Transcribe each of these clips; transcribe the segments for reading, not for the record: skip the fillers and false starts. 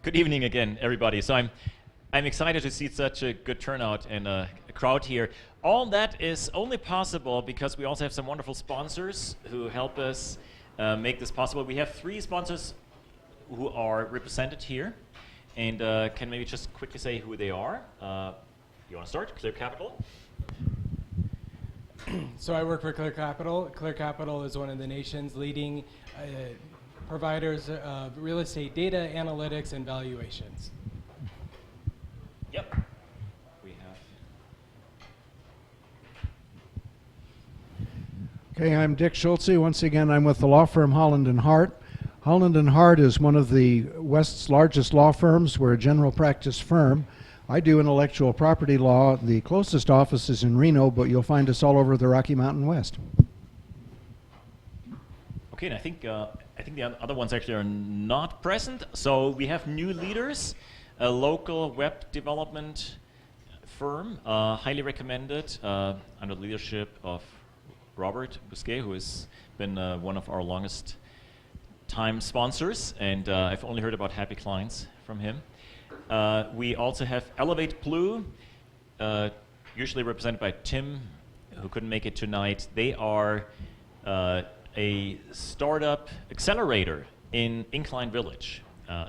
Good evening again, everybody. So I'm excited to see such a good turnout and a crowd here. All that is only possible because we also have some wonderful sponsors who help us make this possible. We have 3 sponsors who are represented here, and can maybe just quickly say who they are. You want to start? Clear Capital. So I work for Clear Capital. Clear Capital is one of the nation's leading providers of real estate data, analytics, and valuations. Yep. We have. Okay, I'm Dick Schulze. Once again, I'm with the law firm Holland & Hart. Holland & Hart is one of the West's largest law firms. We're a general practice firm. I do intellectual property law. The closest office is in Reno, but you'll find us all over the Rocky Mountain West. Okay, and I think the other ones actually are not present. So we have new leaders, a local web development firm, highly recommended, under the leadership of Robert Bousquet, who has been one of our longest time sponsors, and I've only heard about happy clients from him. We also have Elevate Blue, usually represented by Tim, who couldn't make it tonight. They are a startup accelerator in Incline Village.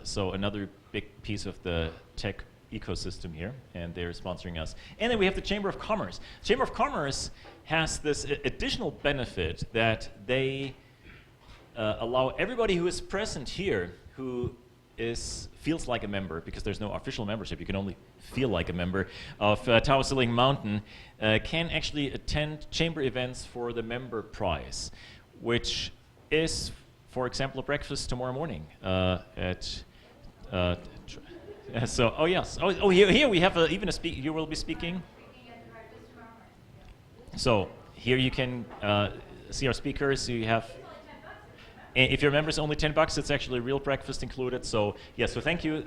So another big piece of the tech ecosystem here, and they're sponsoring us. And then we have the Chamber of Commerce. Chamber of Commerce has this additional benefit that they allow everybody who is present here who feels like a member, because there's no official membership, you can only feel like a member of Tahoe Silicon Mountain, can actually attend chamber events for the member price, which is, for example, a breakfast tomorrow morning at. So, oh yes, here we have even a speaker. You will be speaking. So here you can see our speakers. You have. If your member is only $10, it's actually a real breakfast included. So yeah, so thank you,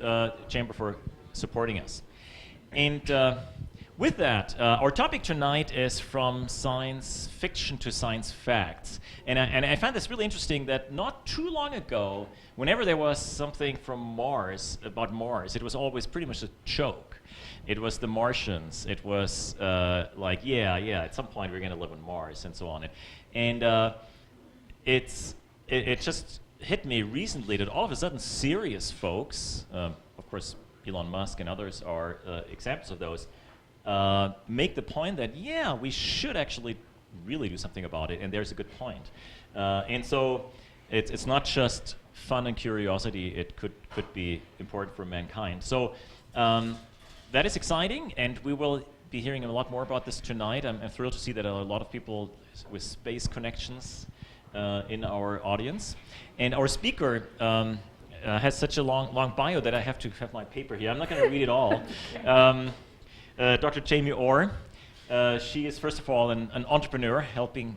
Chamber, for supporting us. And with that, our topic tonight is from science fiction to science facts. And I find this really interesting that not too long ago, whenever there was something from Mars, about Mars, it was always pretty much a joke. It was the Martians. It was like, yeah, at some point we're going to live on Mars and so on. And it just hit me recently that all of a sudden serious folks, of course Elon Musk and others are examples of those, make the point that, yeah, we should actually really do something about it, and there's a good point. And so it's not just fun and curiosity, it could be important for mankind. So that is exciting, and we will be hearing a lot more about this tonight. I'm thrilled to see that a lot of people with space connections in our audience. And our speaker has such a long bio that I have to have my paper here. I'm not going to read it all. Dr. Jamie Orr, she is first of all an entrepreneur helping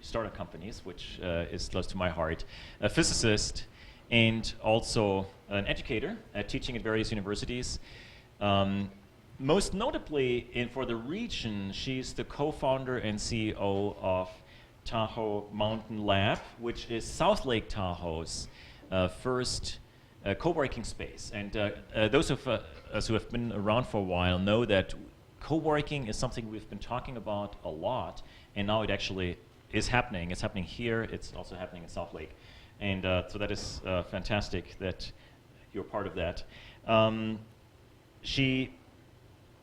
startup companies, which is close to my heart, a physicist, and also an educator, teaching at various universities. Most notably for the region, she's the co-founder and CEO of Tahoe Mountain Lab, which is South Lake Tahoe's first co-working space. And those of us who have been around for a while know that co-working is something we've been talking about a lot, and now it actually is happening. It's happening here. It's also happening in South Lake. And so that is fantastic that you're part of that. She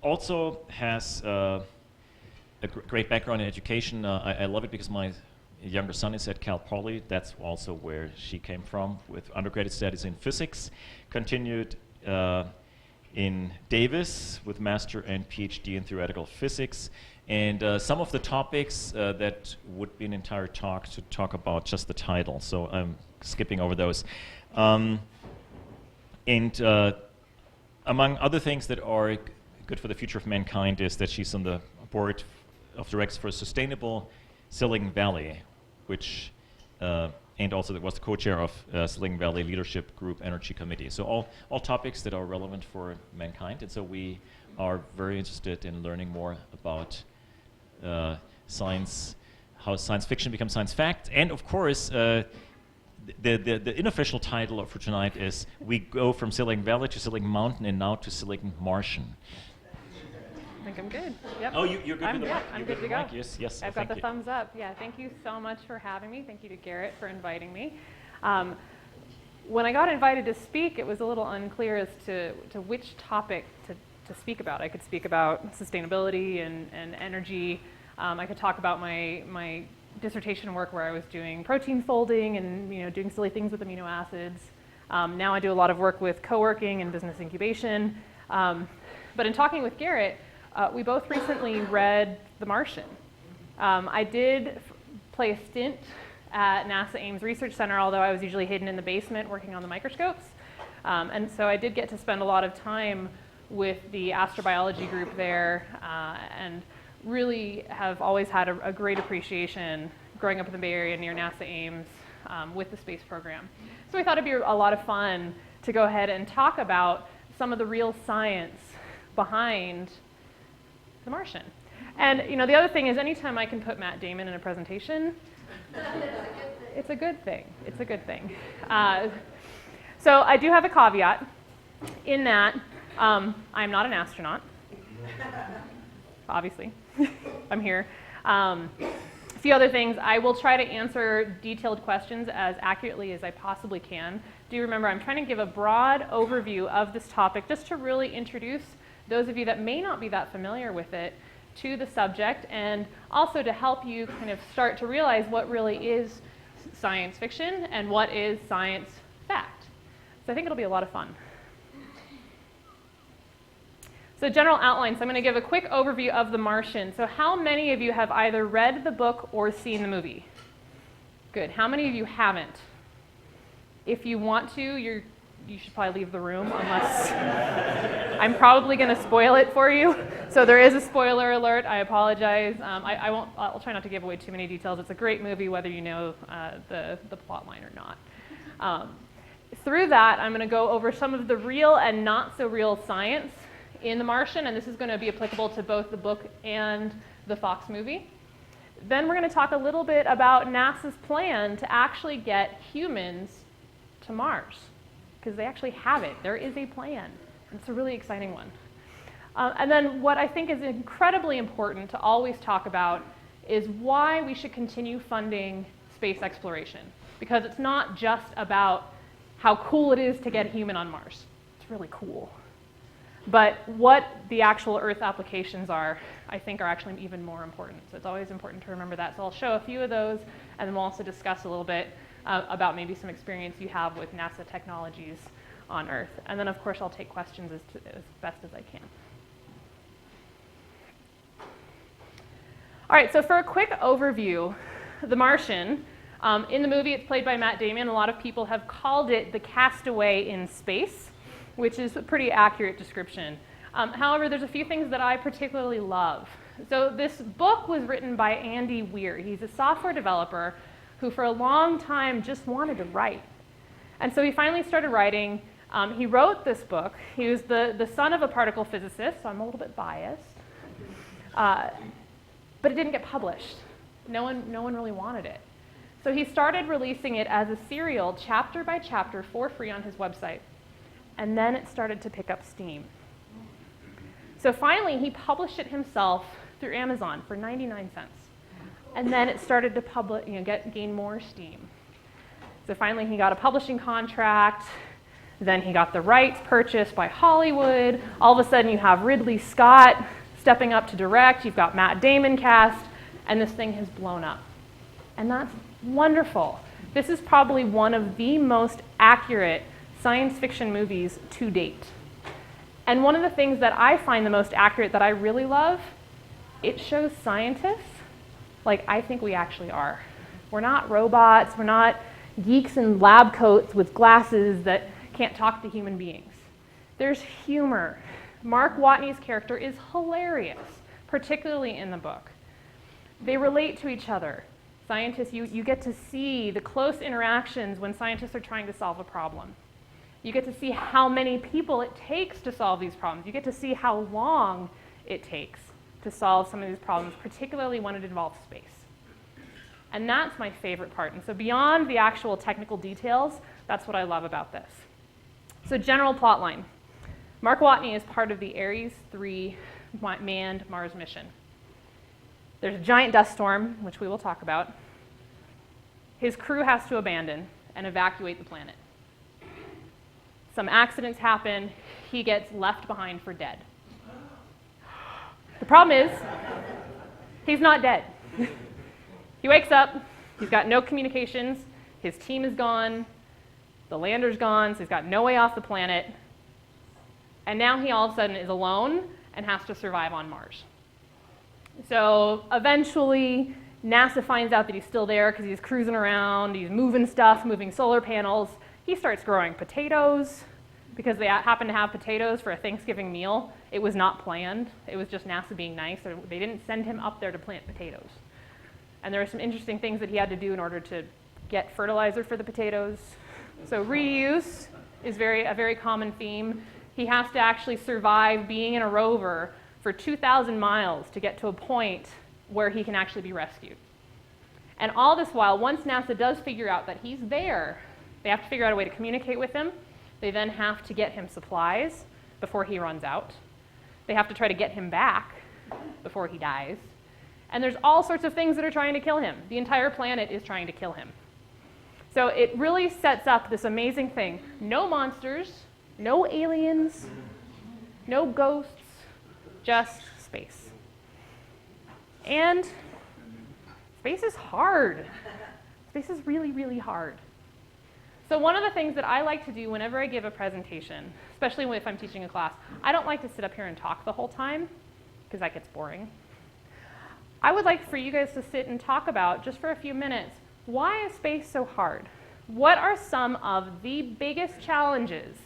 also has a great background in education. I love it because my younger son is at Cal Poly. That's also where she came from, with undergraduate studies in physics. Continued in Davis with master and Ph.D. in theoretical physics. And some of the topics that would be an entire talk to talk about just the title. So I'm skipping over those. And among other things that are good for the future of mankind is that she's on the board of directors for Sustainable Silicon Valley, which, and also was the co-chair of Silicon Valley Leadership Group Energy Committee. So all topics that are relevant for mankind, and so we are very interested in learning more about science, how science fiction becomes science fact, and of course the unofficial title for tonight is we go from Silicon Valley to Silicon Mountain and now to Silicon Martian. I think I'm good. Yep. Oh, you're good with the mic? I'm You're good to go. mic? Yes, yes. I've got the thumbs up. Yeah, thank you so much for having me. Thank you to Garrett for inviting me. When I got invited to speak, it was a little unclear as to which topic to speak about. I could speak about sustainability and energy. I could talk about my dissertation work where I was doing protein folding and doing silly things with amino acids. Now I do a lot of work with co-working and business incubation. But in talking with Garrett, we both recently read The Martian. I did play a stint at NASA Ames Research Center, although I was usually hidden in the basement working on the microscopes. And so I did get to spend a lot of time with the astrobiology group there, and really have always had a great appreciation growing up in the Bay Area near NASA Ames with the space program. So I thought it'd be a lot of fun to go ahead and talk about some of the real science behind The Martian. And the other thing is, anytime I can put Matt Damon in a presentation, it's a good thing. It's a good thing. So I do have a caveat in that I'm not an astronaut. Obviously, I'm here. A few other things. I will try to answer detailed questions as accurately as I possibly can. Do remember, I'm trying to give a broad overview of this topic just to really introduce those of you that may not be that familiar with it to the subject, and also to help you kind of start to realize what really is science fiction and what is science fact. So I think it'll be a lot of fun. So general outline, so I'm going to give a quick overview of The Martian. So how many of you have either read the book or seen the movie? Good. How many of you haven't? If you want to, you should probably leave the room, unless I'm probably going to spoil it for you. So there is a spoiler alert. I apologize. I'll try not to give away too many details. It's a great movie, whether you know the plot line or not. Through that, I'm going to go over some of the real and not so real science in The Martian, and this is going to be applicable to both the book and the Fox movie. Then we're going to talk a little bit about NASA's plan to actually get humans to Mars, because they actually have it. There is a plan. It's a really exciting one. And then what I think is incredibly important to always talk about is why we should continue funding space exploration, because it's not just about how cool it is to get a human on Mars. It's really cool. But what the actual Earth applications are, I think, are actually even more important. So it's always important to remember that. So I'll show a few of those, and then we'll also discuss a little bit about maybe some experience you have with NASA technologies on Earth. And then, of course, I'll take questions as best as I can. All right, so for a quick overview, The Martian, in the movie, it's played by Matt Damon. A lot of people have called it the castaway in space, which is a pretty accurate description. However, there's a few things that I particularly love. So this book was written by Andy Weir. He's a software developer who for a long time just wanted to write. And so he finally started writing. He wrote this book. He was the son of a particle physicist, so I'm a little bit biased. But it didn't get published. No one really wanted it. So he started releasing it as a serial, chapter by chapter, for free on his website. And then it started to pick up steam. So finally, he published it himself through Amazon for 99 cents. And then it started to gain more steam. So finally, he got a publishing contract. Then he got the rights purchased by Hollywood. All of a sudden, you have Ridley Scott stepping up to direct. You've got Matt Damon cast. And this thing has blown up. And that's wonderful. This is probably one of the most accurate science fiction movies to date. And one of the things that I find the most accurate that I really love, it shows scientists like I think we actually are. We're not robots. We're not geeks in lab coats with glasses that can't talk to human beings. There's humor. Mark Watney's character is hilarious, particularly in the book. They relate to each other. Scientists, you get to see the close interactions when scientists are trying to solve a problem. You get to see how many people it takes to solve these problems. You get to see how long it takes to solve some of these problems, particularly when it involves space. And that's my favorite part. And so beyond the actual technical details, that's what I love about this. So general plot line. Mark Watney is part of the Ares 3 manned Mars mission. There's a giant dust storm, which we will talk about. His crew has to abandon and evacuate the planet. Some accidents happen. He gets left behind for dead. The problem is, he's not dead. He wakes up, he's got no communications, his team is gone, the lander's gone, so he's got no way off the planet, and now he all of a sudden is alone and has to survive on Mars. So eventually, NASA finds out that he's still there because he's cruising around, he's moving stuff, moving solar panels. He starts growing potatoes because they happen to have potatoes for a Thanksgiving meal. It was not planned. It was just NASA being nice. They didn't send him up there to plant potatoes. And there were some interesting things that he had to do in order to get fertilizer for the potatoes. So reuse is a very common theme. He has to actually survive being in a rover for 2,000 miles to get to a point where he can actually be rescued. And all this while, once NASA does figure out that he's there, they have to figure out a way to communicate with him. They then have to get him supplies before he runs out. They have to try to get him back before he dies. And there's all sorts of things that are trying to kill him. The entire planet is trying to kill him. So it really sets up this amazing thing. No monsters, no aliens, no ghosts, just space. And space is hard. Space is really, really hard. So one of the things that I like to do whenever I give a presentation, especially if I'm teaching a class, I don't like to sit up here and talk the whole time, because that gets boring. I would like for you guys to sit and talk about, just for a few minutes, why is space so hard? What are some of the biggest challenges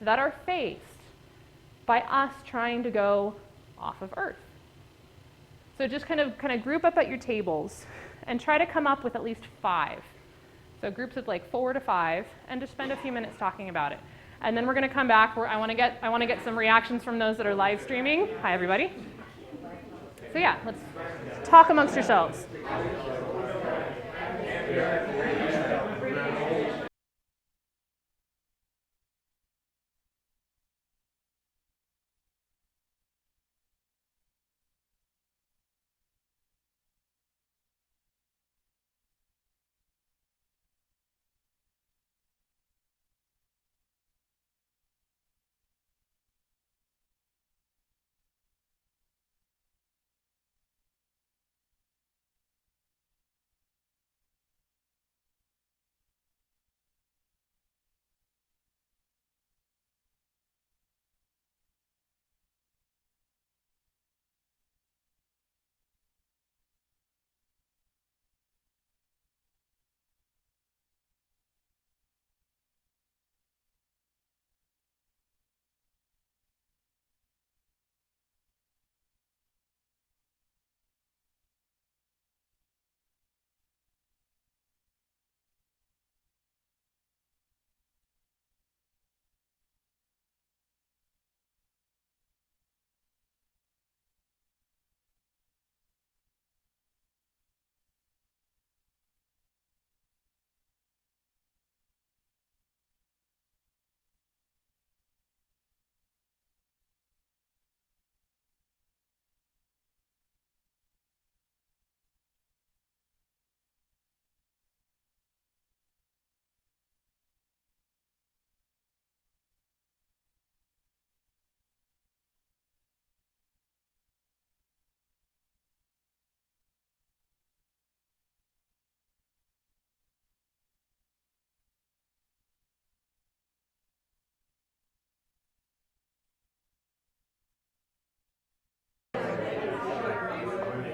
that are faced by us trying to go off of Earth? So just kind of group up at your tables and try to come up with at least 5. So groups of like 4 to 5, and just spend a few minutes talking about it. And then we're going to come back where I want to get some reactions from those that are live streaming. Hi, everybody. So yeah, let's talk amongst yourselves.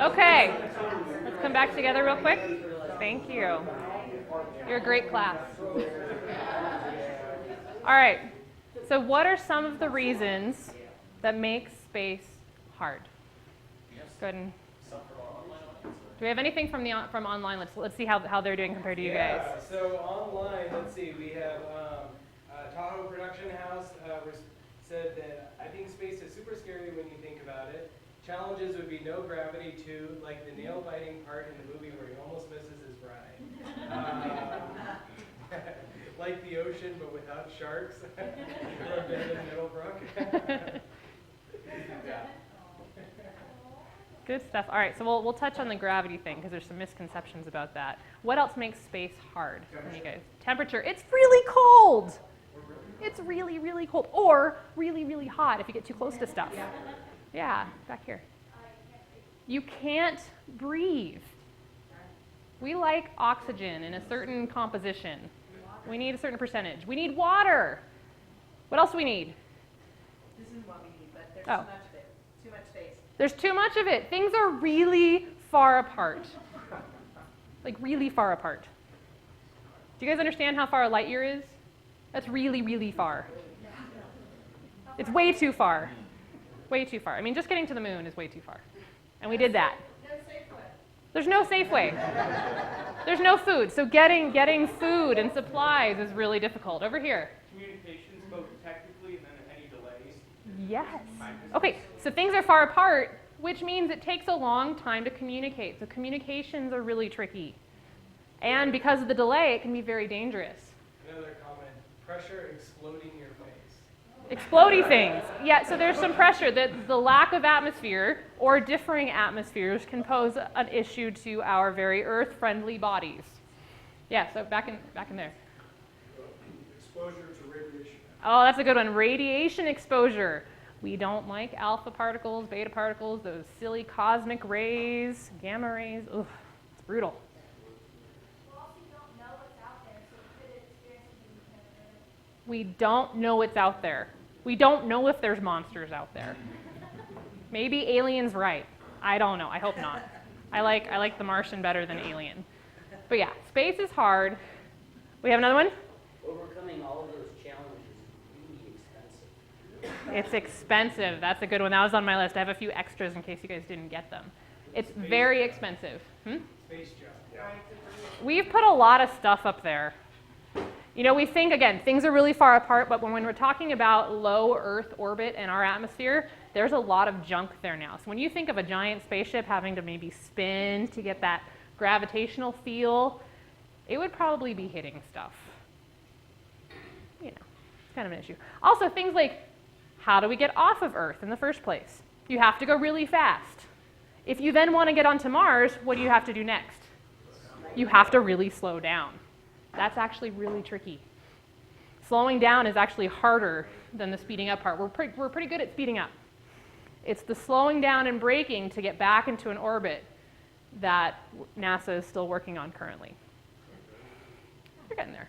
Okay, let's come back together real quick. Thank you. You're a great class. All right, so what are some of the reasons that make space hard? Go ahead and... Do we have anything from online? Let's see how they're doing compared to you guys. So online, let's see, we have Tahoe Production House said that I think space is super scary when you think about it. Challenges would be no gravity too, like the nail-biting part in the movie where he almost misses his bride. Like the ocean, but without sharks. Or a bit of Middlebrook. Yeah. Good stuff. All right, so we'll touch on the gravity thing because there's some misconceptions about that. What else makes space hard for you guys? Temperature. It's really cold. It's really, really cold. Or really, really hot if you get too close to stuff. Yeah, back here. You can't breathe. We like oxygen in a certain composition. We need a certain percentage. We need water. What else do we need? This isn't what we need, but there's Oh. too much of it. Too much space. There's too much of it. Things are really far apart. Like really far apart. Do you guys understand how far a light year is? That's really, really far. It's way too far. Way too far. I mean, just getting to the moon is way too far. And we did that. There's no Safeway. There's no food. So getting food and supplies is really difficult. Over here. Communications, both technically and then any delays. Yes. Okay, so things are far apart, which means it takes a long time to communicate. So communications are really tricky. And because of the delay, it can be very dangerous. Another comment, pressure exploding your face. Explodey things. Yeah, so there's some pressure that the lack of atmosphere or differing atmospheres can pose an issue to our very Earth-friendly bodies. Yeah, so back in there. Exposure to radiation. Oh, that's a good one. Radiation exposure. We don't like alpha particles, beta particles, those silly cosmic rays, gamma rays. Ugh, it's brutal. We don't know what's out there. We don't know if there's monsters out there. Maybe Alien's right. I don't know. I hope not. I like the Martian better than Alien. But yeah, space is hard. We have another one? Overcoming all of those challenges is really expensive. It's expensive. That's a good one. That was on my list. I have a few extras in case you guys didn't get them. It's very expensive. Space job. We've put a lot of stuff up there. You know, we think, again, things are really far apart, but when we're talking about low Earth orbit and our atmosphere, there's a lot of junk there now. So when you think of a giant spaceship having to maybe spin to get that gravitational feel, it would probably be hitting stuff. You know, it's kind of an issue. Also, things like, how do we get off of Earth in the first place? You have to go really fast. If you then want to get onto Mars, what do you have to do next? You have to really slow down. That's actually really tricky. Slowing down is actually harder than the speeding up part. We're pretty good at speeding up. It's the slowing down and braking to get back into an orbit that NASA is still working on currently. We're getting there.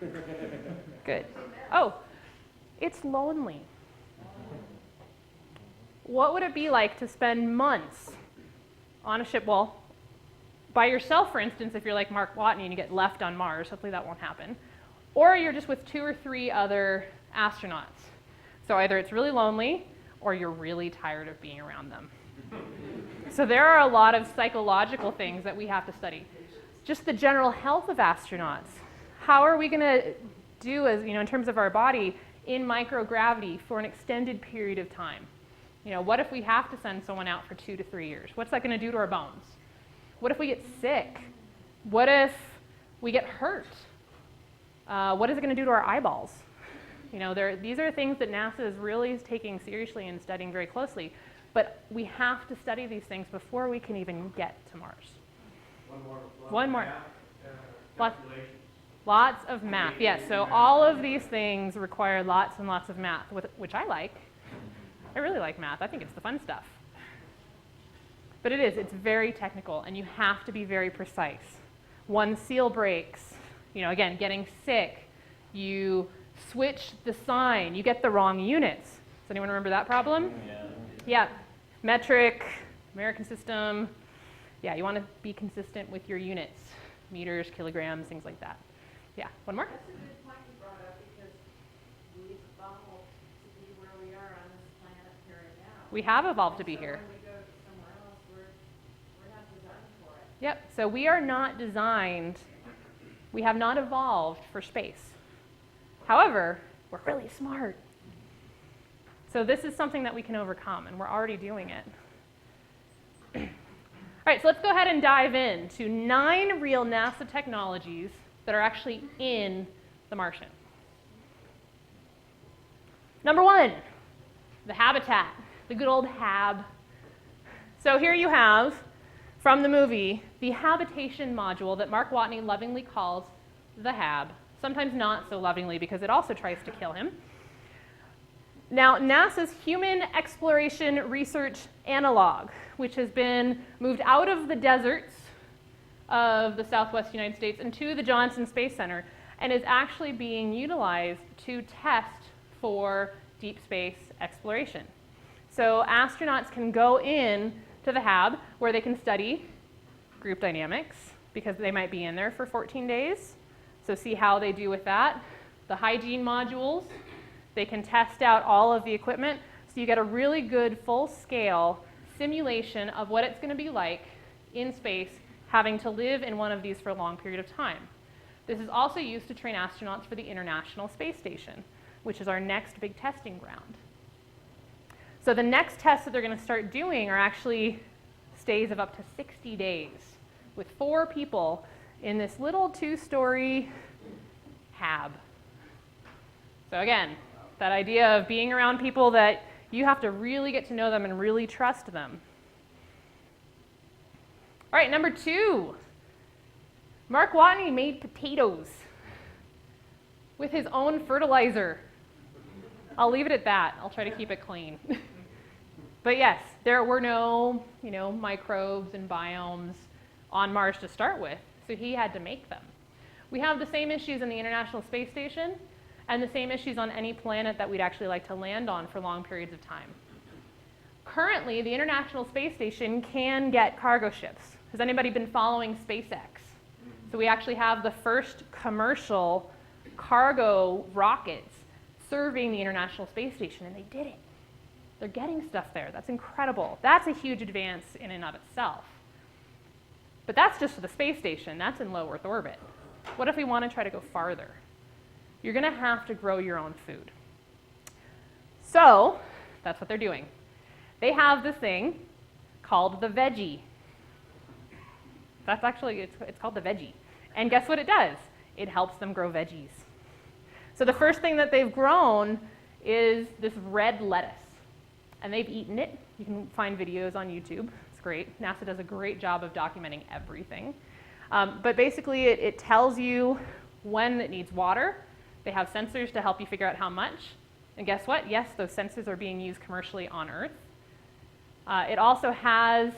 Good. Oh, it's lonely. What would it be like to spend months on a ship? Well, by yourself, for instance, if you're like Mark Watney and you get left on Mars, hopefully that won't happen. Or you're just with 2 or 3 other astronauts. So either it's really lonely or you're really tired of being around them. So there are a lot of psychological things that we have to study. Just the general health of astronauts. How are we going to do, as in terms of our body, in microgravity for an extended period of time? What if we have to send someone out for 2 to 3 years? What's that going to do to our bones? What if we get sick? What if we get hurt? What is it going to do to our eyeballs? These are things that NASA is really taking seriously and studying very closely. But we have to study these things before we can even get to Mars. One more. Lots of math. Yes, so all of these things require lots and lots of math, which I like. I really like math. I think it's the fun stuff. But it's very technical, and you have to be very precise. One seal breaks, again, getting sick. You switch the sign. You get the wrong units. Does anyone remember that problem? Yeah. Metric, American system. Yeah, you want to be consistent with your units. Meters, kilograms, things like that. Yeah, one more? That's a good point you brought up because we've evolved to be where we are on this planet here right now. We have evolved to be here. When we go somewhere else, we're not designed for it. Yep, so we are not designed, we have not evolved for space. However, we're really smart. So this is something that we can overcome, and we're already doing it. right, so let's go ahead and dive into 9 real NASA technologies that are actually in the Martian. Number 1, the habitat, the good old hab. So here you have, from the movie, the habitation module that Mark Watney lovingly calls the hab. Sometimes not so lovingly because it also tries to kill him. Now, NASA's Human Exploration Research Analog, which has been moved out of the deserts of the southwest United States into the Johnson Space Center, and is actually being utilized to test for deep space exploration. So astronauts can go in to the hab where they can study group dynamics because they might be in there for 14 days. So see how they do with that. The hygiene modules, they can test out all of the equipment. So you get a really good full-scale simulation of what it's going to be like in space having to live in one of these for a long period of time. This is also used to train astronauts for the International Space Station, which is our next big testing ground. So the next tests that they're going to start doing are actually stays of up to 60 days with 4 people in this little 2-story hab. So again, that idea of being around people that you have to really get to know them and really trust them. All right, number 2. Mark Watney made potatoes with his own fertilizer. I'll leave it at that. I'll try to keep it clean. But yes, there were no, microbes and biomes on Mars to start with, so he had to make them. We have the same issues in the International Space Station and the same issues on any planet that we'd actually like to land on for long periods of time. Currently, the International Space Station can get cargo ships. Has anybody been following SpaceX? So we actually have the first commercial cargo rockets serving the International Space Station, and they did it. They're getting stuff there. That's incredible. That's a huge advance in and of itself. But that's just for the space station. That's in low Earth orbit. What if we want to try to go farther? You're going to have to grow your own food. So that's what they're doing. They have this thing called the veggie. That's actually, it's called the veggie. And guess what it does? It helps them grow veggies. So the first thing that they've grown is this red lettuce. And they've eaten it. You can find videos on YouTube. It's great. NASA does a great job of documenting everything. But basically, it tells you when it needs water. They have sensors to help you figure out how much. And guess what? Yes, those sensors are being used commercially on Earth. It also has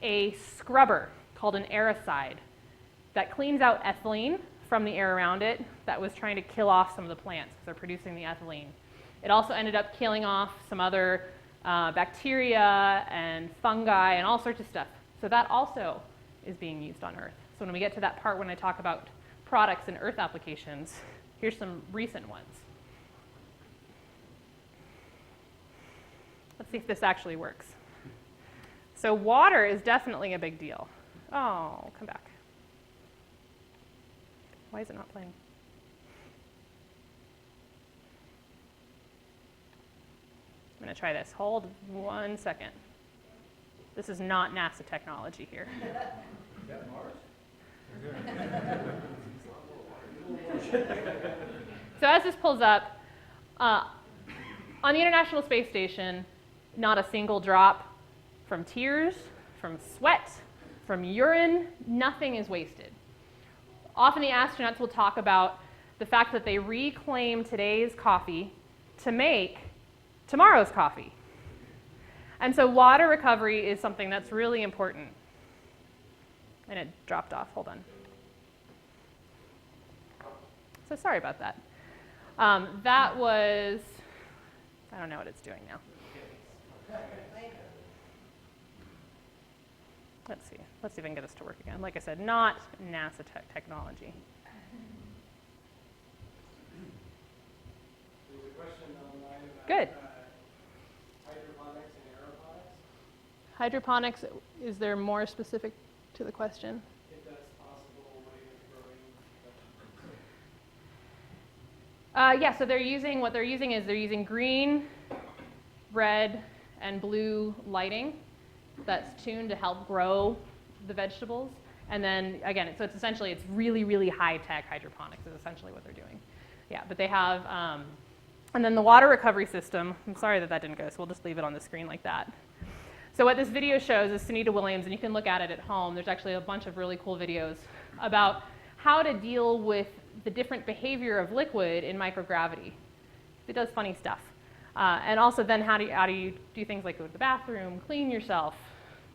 a scrubber called an aericide that cleans out ethylene from the air around it that was trying to kill off some of the plants because they're producing the ethylene. It also ended up killing off some other bacteria and fungi and all sorts of stuff. So that also is being used on Earth. So when we get to that part when I talk about products and Earth applications, here's some recent ones. Let's see if this actually works. So water is definitely a big deal. Oh, come back. Why is it not playing? I'm going to try this. Hold 1 second. This is not NASA technology here. Is that Mars? So as this pulls up, on the International Space Station, not a single drop from tears, from sweat, from urine, nothing is wasted. Often the astronauts will talk about the fact that they reclaim today's coffee to make tomorrow's coffee. And so water recovery is something that's really important. And it dropped off. Hold on. So sorry about that. That was, I don't know what it's doing now. Let's see. Let's see if I can get this to work again. Like I said, not NASA technology. There's a question online about Good. hydroponics and aeroponics. Hydroponics, is there more specific to the question? If that's possible way of growing. Yeah, so what they're using green, red, and blue lighting that's tuned to help grow the vegetables. And then again, so it's essentially, it's really, really high-tech hydroponics is essentially what they're doing. Yeah, but they have, and then the water recovery system, I'm sorry that didn't go, so we'll just leave it on the screen like that. So what this video shows is Sunita Williams, and you can look at it at home. There's actually a bunch of really cool videos about how to deal with the different behavior of liquid in microgravity. It does funny stuff. And also then how do you do things like go to the bathroom, clean yourself,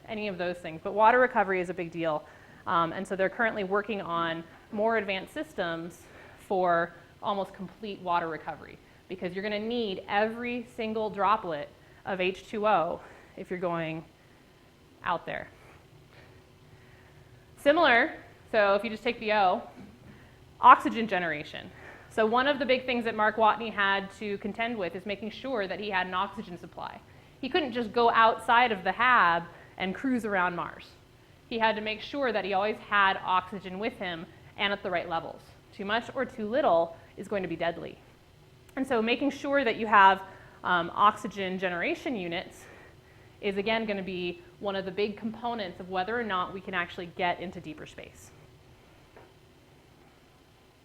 any of those things. But water recovery is a big deal. And so they're currently working on more advanced systems for almost complete water recovery, because you're going to need every single droplet of H2O if you're going out there. Similar, so if you just take the O, oxygen generation. So one of the big things that Mark Watney had to contend with is making sure that he had an oxygen supply. He couldn't just go outside of the HAB and cruise around Mars. He had to make sure that he always had oxygen with him and at the right levels. Too much or too little is going to be deadly. And so making sure that you have oxygen generation units is again going to be one of the big components of whether or not we can actually get into deeper space.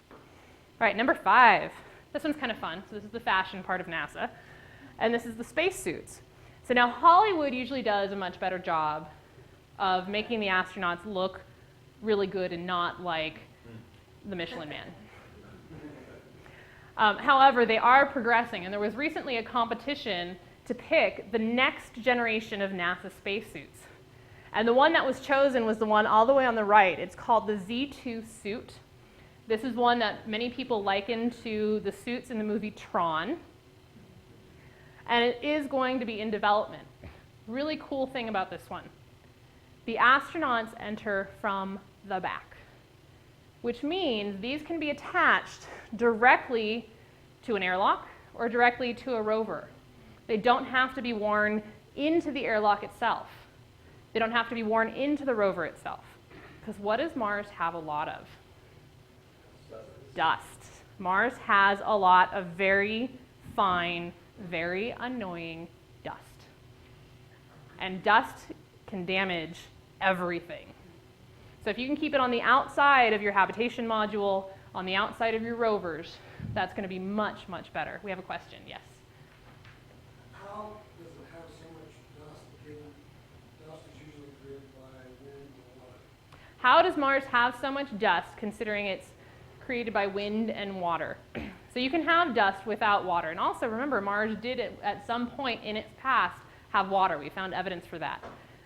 All right, number 5. This one's kind of fun. So this is the fashion part of NASA. And this is the spacesuits. So now Hollywood usually does a much better job of making the astronauts look really good and not like the Michelin Man. However, they are progressing, and there was recently a competition to pick the next generation of NASA spacesuits. And the one that was chosen was the one all the way on the right. It's called the Z2 suit. This is one that many people liken to the suits in the movie Tron. And it is going to be in development. Really cool thing about this one. The astronauts enter from the back, which means these can be attached directly to an airlock or directly to a rover. They don't have to be worn into the airlock itself. They don't have to be worn into the rover itself. Because what does Mars have a lot of? Dust. Mars has a lot of very fine, very annoying dust. And dust can damage everything. So if you can keep it on the outside of your habitation module, on the outside of your rovers, that's going to be much, much better. We have a question. Yes? How does it have so much dust, given dust is usually created by wind and water? How does Mars have so much dust, considering it's created by wind and water? So you can have dust without water. And also remember, Mars did at some point in its past have water. We found evidence for that.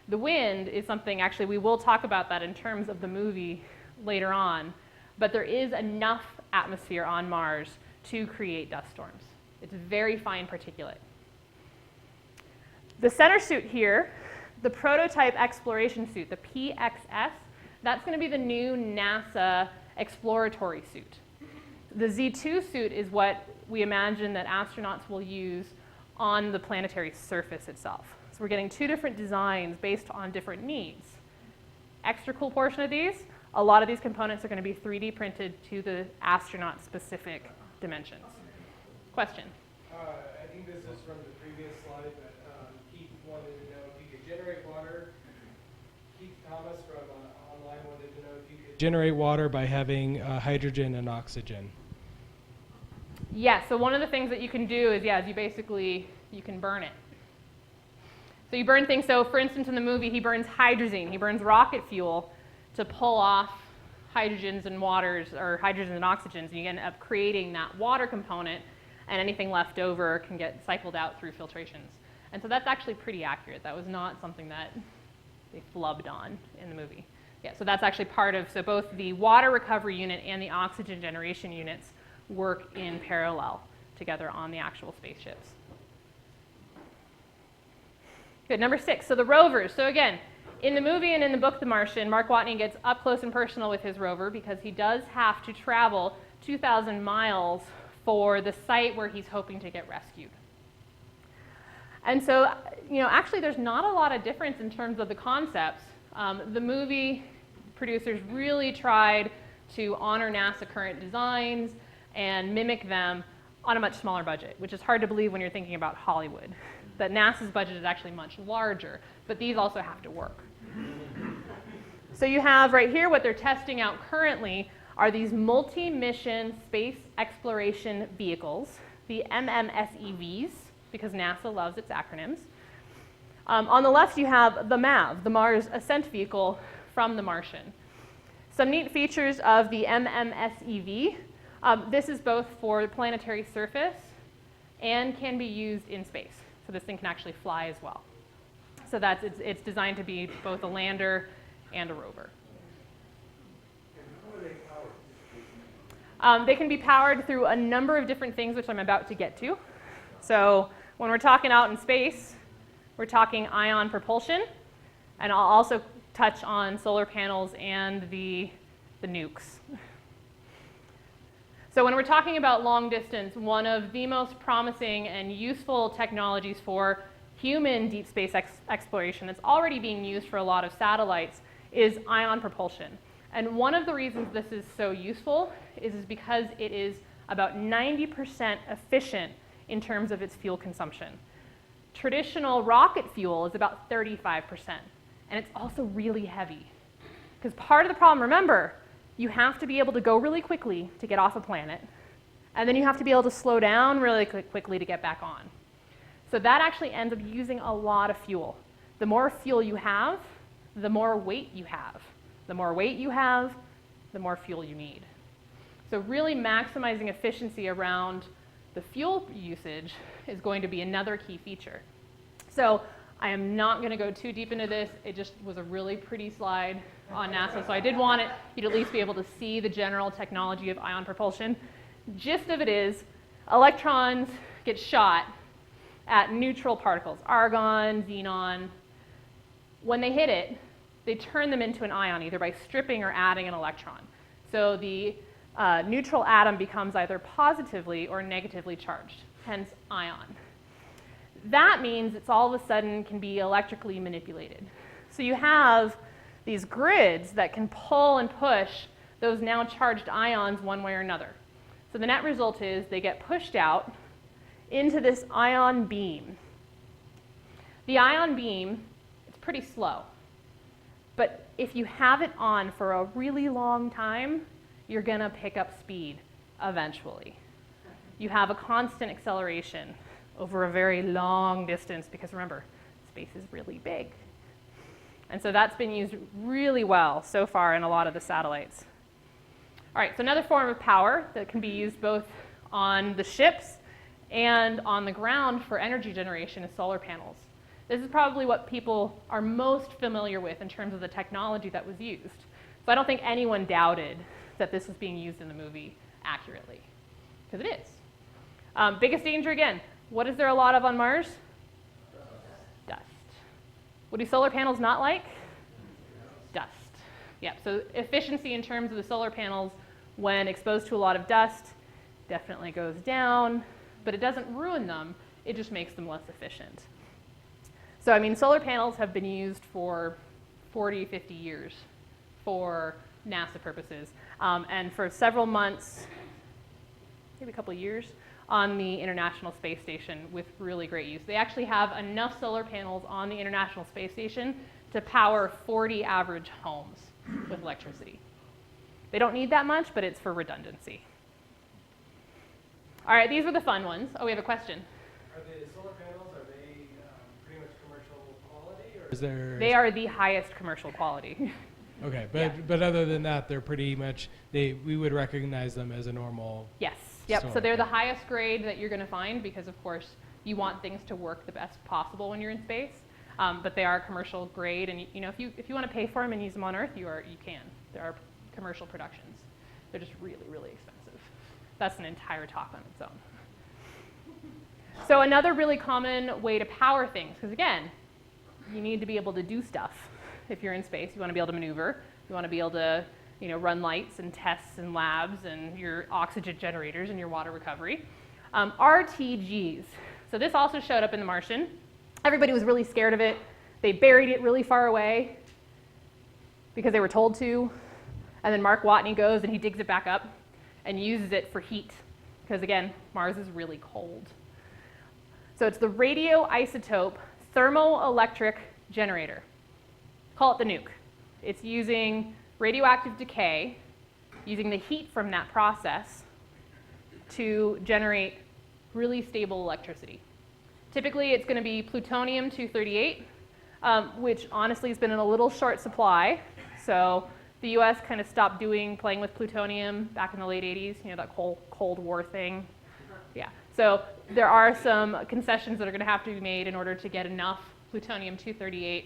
The wind is something, actually, we will talk about that in terms of the movie later on. But there is enough atmosphere on Mars to create dust storms. It's very fine particulate. The center suit here, the prototype exploration suit, the PXS, that's going to be the new NASA exploratory suit. The Z2 suit is what we imagine that astronauts will use on the planetary surface itself. So we're getting 2 different designs based on different needs. Extra cool portion of these, a lot of these components are going to be 3D printed to the astronaut-specific dimensions. Question? I think this is from the previous slide, but Keith wanted to know if you could generate water. Keith Thomas from online wanted to know if you could generate water by having hydrogen and oxygen. Yes, so one of the things that you can do is, you can burn it. So you burn things, so for instance in the movie he burns hydrazine, he burns rocket fuel to pull off hydrogens and waters, or hydrogens and oxygens, and you end up creating that water component, and anything left over can get cycled out through filtrations. And so that's actually pretty accurate. That was not something that they flubbed on in the movie. Yeah, so that's actually part of, so both the water recovery unit and the oxygen generation units work in parallel together on the actual spaceships. Good, number 6, so the rovers. So again, in the movie and in the book The Martian, Mark Watney gets up close and personal with his rover because he does have to travel 2,000 miles for the site where he's hoping to get rescued. And so, actually there's not a lot of difference in terms of the concepts. The movie producers really tried to honor NASA current designs and mimic them on a much smaller budget, which is hard to believe when you're thinking about Hollywood. That NASA's budget is actually much larger, but these also have to work. So you have right here what they're testing out currently are these multi-mission space exploration vehicles, the MMSEVs, because NASA loves its acronyms. On the left, you have the MAV, the Mars Ascent Vehicle from the Martian. Some neat features of the MMSEV. This is both for the planetary surface and can be used in space. So this thing can actually fly as well. So it's designed to be both a lander and a rover. And how are they powered? They can be powered through a number of different things, which I'm about to get to. So when we're talking out in space, we're talking ion propulsion, and I'll also touch on solar panels and the nukes. So when we're talking about long distance, one of the most promising and useful technologies for human deep space exploration that's already being used for a lot of satellites is ion propulsion. And one of the reasons this is so useful is because it is about 90% efficient in terms of its fuel consumption. Traditional rocket fuel is about 35%, and it's also really heavy. Because part of the problem, remember, you have to be able to go really quickly to get off a planet, and then you have to be able to slow down really quickly to get back on. So that actually ends up using a lot of fuel. The more fuel you have, the more weight you have. The more weight you have, the more fuel you need. So really maximizing efficiency around the fuel usage is going to be another key feature. So I am not going to go too deep into this. It just was a really pretty slide on NASA. So I did want you to at least be able to see the general technology of ion propulsion. Gist of it is electrons get shot at neutral particles, argon, xenon. When they hit it, they turn them into an ion, either by stripping or adding an electron. So the neutral atom becomes either positively or negatively charged, hence ion. That means it's all of a sudden can be electrically manipulated. So you have these grids that can pull and push those now charged ions one way or another. So the net result is they get pushed out into this ion beam. The ion beam, it's pretty slow. But if you have it on for a really long time, you're going to pick up speed eventually. You have a constant acceleration over a very long distance because remember, space is really big. And so that's been used really well so far in a lot of the satellites. All right, so another form of power that can be used both on the ships and on the ground for energy generation is solar panels. This is probably what people are most familiar with in terms of the technology that was used. So I don't think anyone doubted that this was being used in the movie accurately, because it is. Biggest danger again, what is there a lot of on Mars? Dust. What do solar panels not like? Dust. Yeah, so efficiency in terms of the solar panels when exposed to a lot of dust definitely goes down, but it doesn't ruin them, it just makes them less efficient. So, I mean, solar panels have been used for 40, 50 years for NASA purposes, and for several months, maybe a couple of years, on the International Space Station with really great use. They actually have enough solar panels on the International Space Station to power 40 average homes with electricity. They don't need that much, but it's for redundancy. All right, these were the fun ones. Oh, we have a question. Are the solar panels, are they pretty much commercial quality? Or Is there? They are the highest commercial quality. Okay, but Yeah. but other than that, they're pretty much we would recognize them as a normal. Yes. Yep. So Solar they're the panel. highest grade that you're going to find because, of course, you want things to work the best possible when you're in space. But they are commercial grade, and you know if you want to pay for them and use them on Earth, you can. There are commercial productions. They're just really, really expensive. That's an entire talk on its own. So another really common way to power things, because again, you need to be able to do stuff. If you're in space, you want to be able to maneuver. You want to be able to, run lights and tests and labs and your oxygen generators and your water recovery. RTGs. So this also showed up in The Martian. Everybody was really scared of it. They buried it really far away because they were told to. And then Mark Watney goes and he digs it back up and uses it for heat because, again, Mars is really cold. So it's the radioisotope thermoelectric generator. Call it the nuke. It's using radioactive decay, using the heat from that process to generate really stable electricity. Typically, it's going to be plutonium-238, which honestly has been in a little short supply. So the US kind of stopped playing with plutonium back in the late 80s, you know, that Cold War thing. Yeah. So there are some concessions that are going to have to be made in order to get enough plutonium-238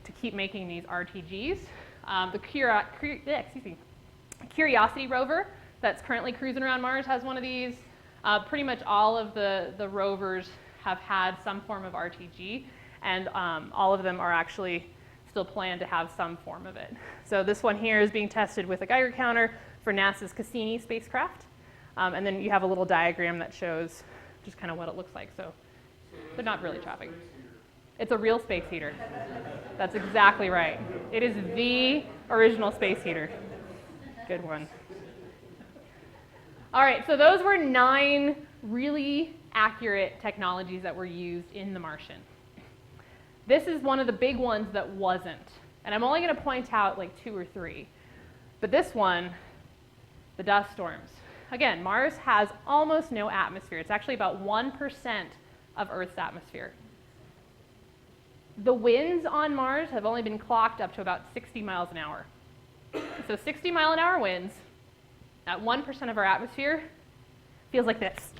to keep making these RTGs. The Curiosity rover that's currently cruising around Mars has one of these. Pretty much all of the rovers have had some form of RTG, and all of them are actually still planned to have some form of it. So this one here is being tested with a Geiger counter for NASA's Cassini spacecraft. And then you have a little diagram that shows just kind of what it looks like. So they're not really chopping. It's a real space heater. That's exactly right. It is the original space heater. Good one. All right, so those were 9 really accurate technologies that were used in the Martian. This is one of the big ones that wasn't. And I'm only going to point out like 2 or 3. But this one, the dust storms. Again, Mars has almost no atmosphere. It's actually about 1% of Earth's atmosphere. The winds on Mars have only been clocked up to about 60 miles an hour. So 60-mile-an-hour winds at 1% of our atmosphere feels like this.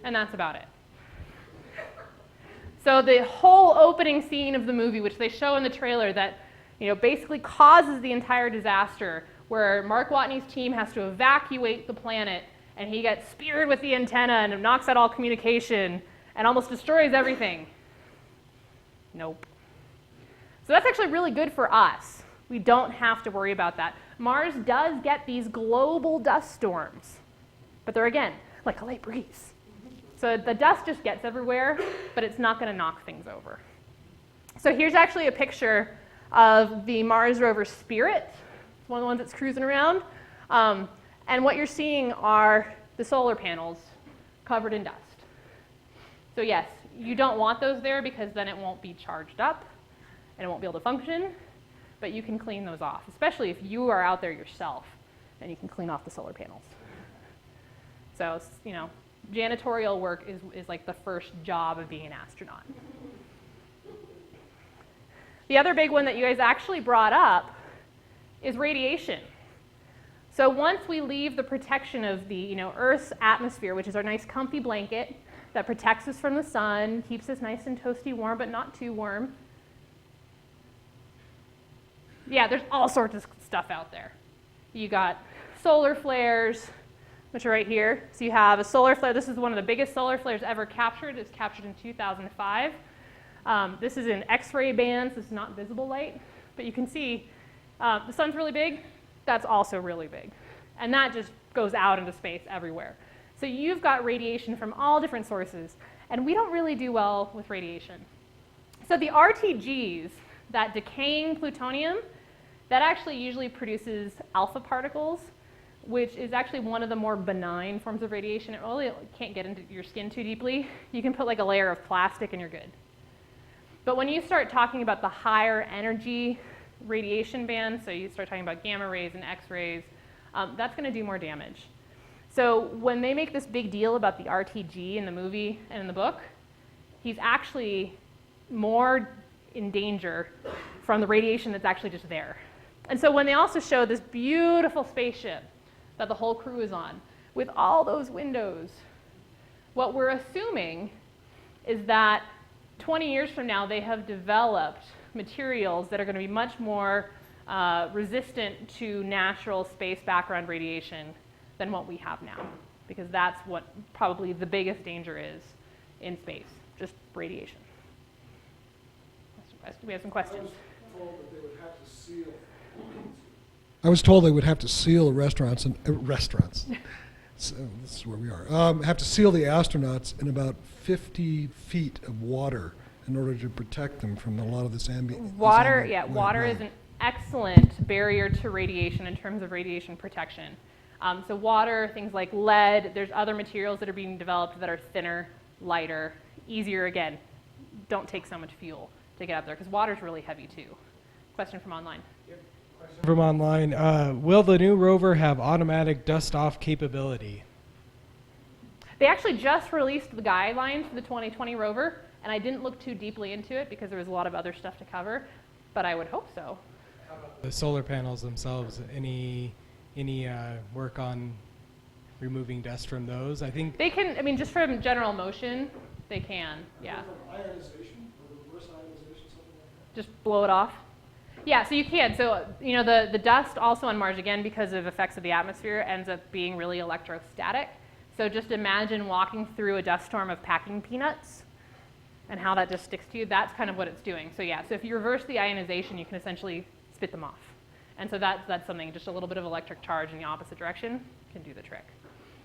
And that's about it. So the whole opening scene of the movie, which they show in the trailer, that basically causes the entire disaster, where Mark Watney's team has to evacuate the planet, and he gets speared with the antenna and knocks out all communication and almost destroys everything. Nope. So that's actually really good for us. We don't have to worry about that. Mars does get these global dust storms, but they're, again, like a light breeze. So the dust just gets everywhere, but it's not going to knock things over. So here's actually a picture of the Mars rover Spirit. It's one of the ones that's cruising around. And what you're seeing are the solar panels covered in dust. So yes, you don't want those there because then it won't be charged up and it won't be able to function, but you can clean those off, especially if you are out there yourself and you can clean off the solar panels. So, janitorial work is like the first job of being an astronaut. The other big one that you guys actually brought up is radiation. So once we leave the protection of the Earth's atmosphere, which is our nice comfy blanket that protects us from the sun, keeps us nice and toasty warm, but not too warm. Yeah, there's all sorts of stuff out there. You got solar flares, which are right here. So you have a solar flare. This is one of the biggest solar flares ever captured. It was captured in 2005. This is in X-ray bands. This is not visible light. But you can see the sun's really big. That's also really big. And that just goes out into space everywhere. So you've got radiation from all different sources. And we don't really do well with radiation. So the RTGs, that decaying plutonium, that actually usually produces alpha particles, which is actually one of the more benign forms of radiation. It really can't get into your skin too deeply. You can put like a layer of plastic and you're good. But when you start talking about the higher energy radiation bands, so you start talking about gamma rays and X-rays, that's going to do more damage. So when they make this big deal about the RTG in the movie and in the book, he's actually more in danger from the radiation that's actually just there. And so when they also show this beautiful spaceship that the whole crew is on, with all those windows, what we're assuming is that 20 years from now, they have developed materials that are going to be much more resistant to natural space background radiation than what we have now, because that's what probably the biggest danger is in space, just radiation. Do we have some questions? I was told they would have to seal restaurants and So this is where we are. Have to seal the astronauts in about 50 feet of water in order to protect them from a lot of this ambient. Water is an excellent barrier to radiation in terms of radiation protection. So water, things like lead, there's other materials that are being developed that are thinner, lighter, easier. Again, don't take so much fuel to get up there because water's really heavy too. Question from online. From online, will the new rover have automatic dust-off capability? They actually just released the guidelines for the 2020 rover, and I didn't look too deeply into it because there was a lot of other stuff to cover, but I would hope so. The solar panels themselves, any work on removing dust from those? I think They can, I mean, just from general motion, they can, yeah. Ionization or reverse ionization, something like that? Just blow it off. Yeah, so you can. So, you know, the dust also on Mars, again, because of effects of the atmosphere, ends up being really electrostatic. So just imagine walking through a dust storm of packing peanuts and how that just sticks to you. That's kind of what it's doing. So yeah, so if you reverse the ionization, you can essentially spit them off. And so that's something, just a little bit of electric charge in the opposite direction can do the trick.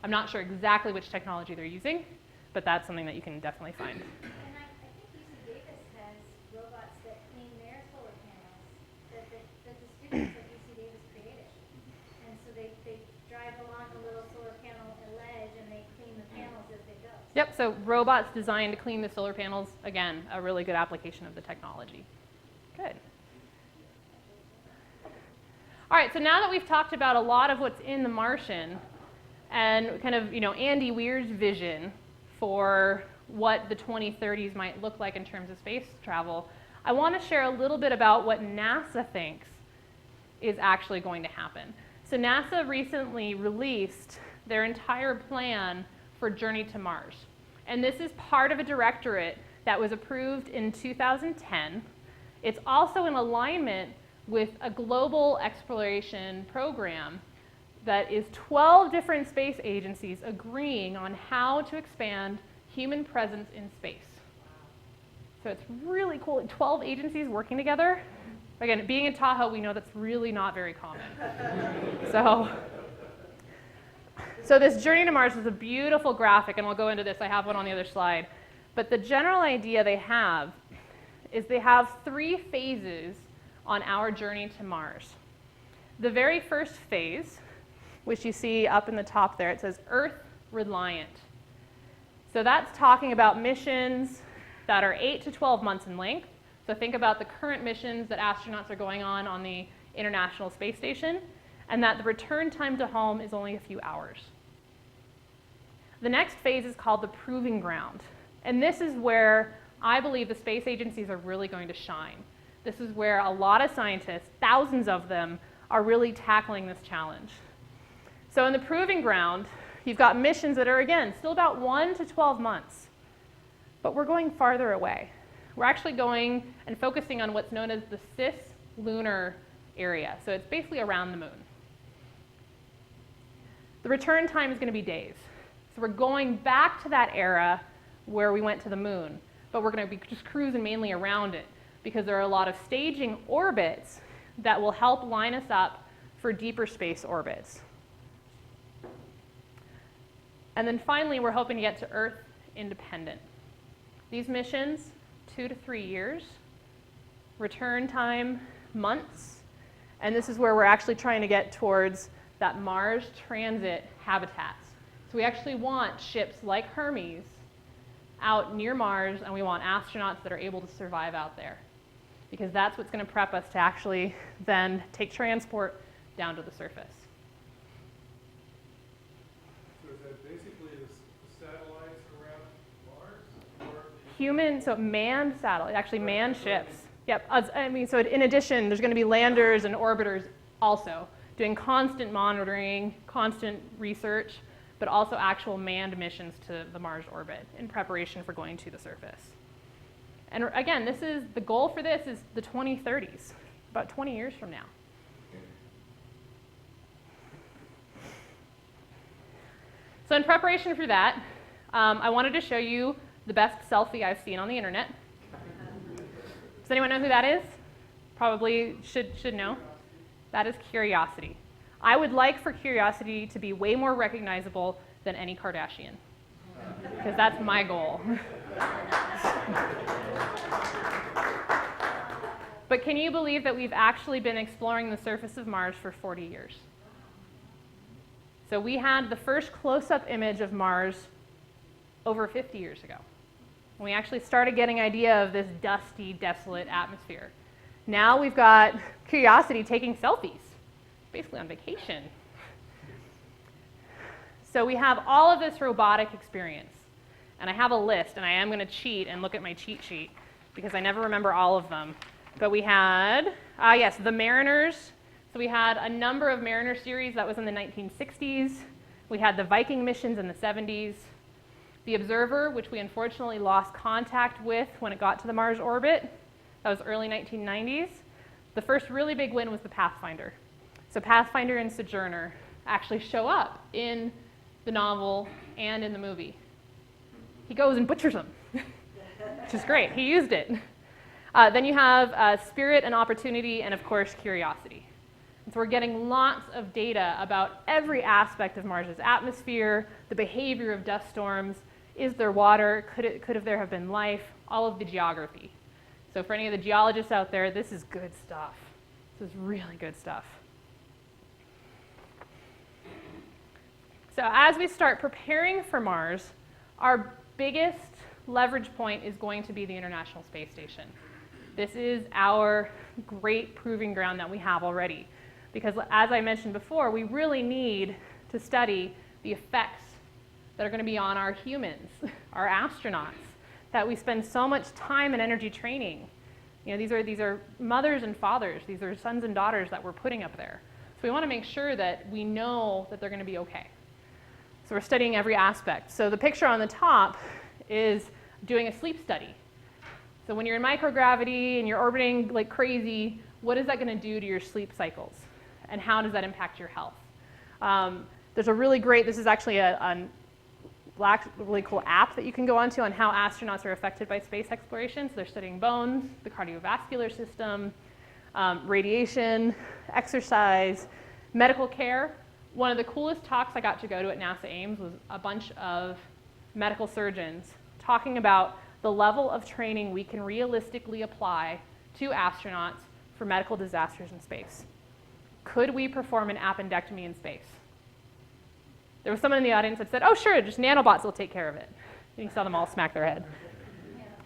I'm not sure exactly which technology they're using, but that's something that you can definitely find. And I think UC Davis has robots that clean their solar panels that the students at UC Davis created. And so they drive along a little solar panel ledge and they clean the panels as they go. Yep, so robots designed to clean the solar panels, again, a really good application of the technology. Good. All right, so now that we've talked about a lot of what's in the Martian and kind of, you know, Andy Weir's vision for what the 2030s might look like in terms of space travel, I want to share a little bit about what NASA thinks is actually going to happen. So NASA recently released their entire plan for Journey to Mars. And this is part of a directorate that was approved in 2010. It's also in alignment with a global exploration program that is 12 different space agencies agreeing on how to expand human presence in space. So it's really cool. 12 agencies working together. Again, being in Tahoe, we know that's really not very common. So this Journey to Mars is a beautiful graphic, and we'll go into this. I have one on the other slide. But the general idea they have is they have 3 phases on our journey to Mars. The very first phase, which you see up in the top there, it says Earth Reliant. So that's talking about missions that are 8 to 12 months in length. So think about the current missions that astronauts are going on the International Space Station, and that the return time to home is only a few hours. The next phase is called the Proving Ground. And this is where I believe the space agencies are really going to shine. This is where a lot of scientists, thousands of them, are really tackling this challenge. So in the Proving Ground, you've got missions that are, again, still about 1 to 12 months. But we're going farther away. We're actually going and focusing on what's known as the cislunar area. So it's basically around the moon. The return time is going to be days. So we're going back to that era where we went to the moon, but we're going to be just cruising mainly around it because there are a lot of staging orbits that will help line us up for deeper space orbits. And then finally, we're hoping to get to Earth independent. These missions, 2 to 3 years, return time, months, and this is where we're actually trying to get towards that Mars transit habitats. So we actually want ships like Hermes out near Mars, and we want astronauts that are able to survive out there, because that's what's going to prep us to actually then take transport down to the surface. So is that basically the satellites around Mars? Human, so manned satellite, actually manned ships. Yep, I mean, so in addition, there's going to be landers and orbiters also doing constant monitoring, constant research, but also actual manned missions to the Mars orbit in preparation for going to the surface. And again, this is the goal for this is the 2030s, about 20 years from now. So in preparation for that, I wanted to show you the best selfie I've seen on the internet. Does anyone know who that is? Probably should know. That is Curiosity. I would like for Curiosity to be way more recognizable than any Kardashian, because that's my goal. But can you believe that we've actually been exploring the surface of Mars for 40 years? So we had the first close-up image of Mars over 50 years ago. We actually started getting an idea of this dusty, desolate atmosphere. Now we've got Curiosity taking selfies, basically on vacation. So we have all of this robotic experience. And I have a list, and I am going to cheat and look at my cheat sheet because I never remember all of them. But we had, yes, the Mariners. So we had a number of Mariner series that was in the 1960s. We had the Viking missions in the 70s. The Observer, which we unfortunately lost contact with when it got to the Mars orbit. That was early 1990s. The first really big win was the Pathfinder. So Pathfinder and Sojourner actually show up in the novel and in the movie. He goes and butchers them, which is great. He used it. Then you have Spirit and Opportunity, and of course, Curiosity. And so we're getting lots of data about every aspect of Mars's atmosphere, the behavior of dust storms, is there water, could there have been life, all of the geography. So for any of the geologists out there, this is good stuff. This is really good stuff. So as we start preparing for Mars, our biggest leverage point is going to be the International Space Station. This is our great proving ground that we have already. Because as I mentioned before, we really need to study the effects that are going to be on our humans, our astronauts, that we spend so much time and energy training. You know, these are mothers and fathers. These are sons and daughters that we're putting up there. So we want to make sure that we know that they're going to be okay. So we're studying every aspect. So the picture on the top is doing a sleep study. So when you're in microgravity and you're orbiting like crazy, what is that going to do to your sleep cycles? And how does that impact your health? There's a really great, this is actually a really cool app that you can go onto on how astronauts are affected by space exploration. So they're studying bones, the cardiovascular system, radiation, exercise, medical care. One of the coolest talks I got to go to at NASA Ames was a bunch of medical surgeons talking about the level of training we can realistically apply to astronauts for medical disasters in space. Could we perform an appendectomy in space? There was someone in the audience that said, oh, sure, just nanobots will take care of it. You saw them all smack their head.